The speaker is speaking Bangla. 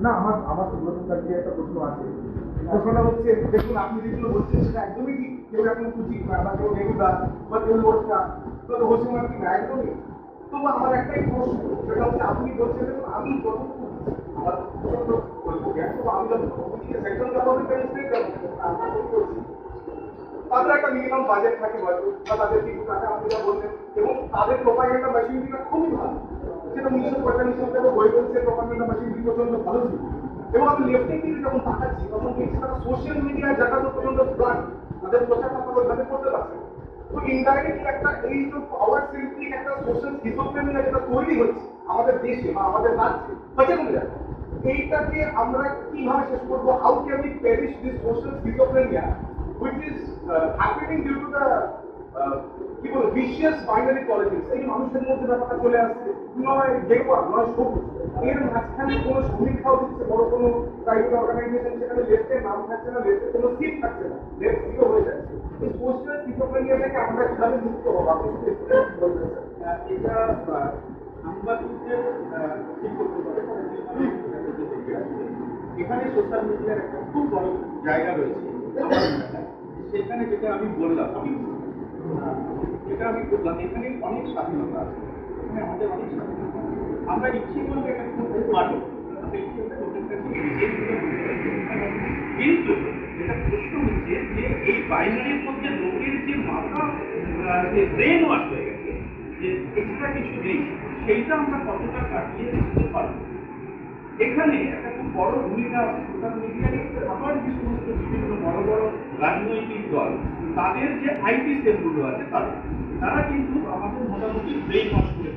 না আমার আমার সুব্রত স্যারকে একটা প্রশ্ন আছে। প্রশ্নটা হচ্ছে, দেখুন আপনি যেগুলো বলছেন সেটা একদমই ঠিক। কেউ এখন কুচিত না, বা কেউ নেগুদা, বা কেউ লোটকা, কেউ হোসে মার্কি না, একদমই। তবু আমার একটাই প্রশ্ন, সেটা হচ্ছে আপনি বলছেন দেখুন আমি যতটুকু আমার প্রচন্ড বলবো জ্ঞান, তবু আমি যতটুকু বুঝি সেন্ট্রাল গভর্নমেন্ট এবং স্টেট গভর্নমেন্ট আমরা করছি, তাদের একটা মিনিমাম বাজেট থাকে হয়তো, বা তাদের কিছু টাকা আপনি যা বললেন, এবং তাদের প্রোপাগেন্ডা মেশিনরিটা খুবই ভালো। সেটা 1945 সালে ওয়েবলসের প্রোপাগেন্ডা মেশিনরি পর্যন্ত ভালো ছিল। এবং আমি লেফটের দিকে যখন তাকাচ্ছি তখন দেখছি তারা সোশ্যাল মিডিয়ায় জায়গাটা পর্যন্ত প্ল্যান তাদের প্রচারটা তারা ওইভাবে করতে পারছে। তো ইনডাইরেক্টলি একটা এই যে পাওয়ার সেন্ট্রিক একটা সোশ্যাল স্কিজোফ্রেনিয়া যেটা তৈরি হচ্ছে আমাদের দেশে বা আমাদের রাজ্যে হচ্ছে কোন জায়গায়, এইটাকে আমরা কিভাবে শেষ করবো? How can we parish this social schizophrenia which is happening due to the কি বলে vicious binary politics? এই মানুষের মধ্যে ব্যাপারটা চলে আসছে, নয় গেরুয়া নয় সবুজ, এর মাঝখানে কোনো সমীক্ষাও দিচ্ছে বড় কোনো প্রাইভেট অর্গানাইজেশন, সেখানে লেফটের নাম থাকছে না, লেফটের কোনো সিট থাকছে না, লেফট জিরো হয়ে যাচ্ছে। এই সোশ্যাল স্কিজোফ্রেনিয়াটাকে আমরা কিভাবে মুক্ত হবো? আপনি বলবেন স্যার? এটা সাংবাদিকদের ঠিক করতে পারে। এখানে সোশ্যাল মিডিয়ার একটা খুব বড় জায়গা রয়েছে আমার এলাকায়। সেখানে যেটা আমি বললাম, যেটা আমি বললাম, এখানে অনেক স্বাধীনতা আছে, এখানে আমাদের অনেক স্বাধীনতা। আমরা ইচ্ছে করলে এটা করতে পারি, আমরা ইচ্ছে করলে ওদের কাছে কিন্তু যেটা প্রশ্ন হচ্ছে যে এই বাইনারির মধ্যে লোকের যে মাথা যে ব্রেন ওয়াশ হয়ে গেছে, যে এক্সট্রা কিছু নেই, সেইটা আমরা কতটা কাটিয়ে দিতে পারবো। এখানে একটা খুব বড় ভূমিকা আছে সোশ্যাল মিডিয়ায়। আবার যে সমস্ত বিভিন্ন বড় বড় রাজনৈতিক দল, তাদের যে আইটি সেলগুলো আছে তারা কিন্তু আমাদের মোটামুটি ব্রেন ওয়াশ করে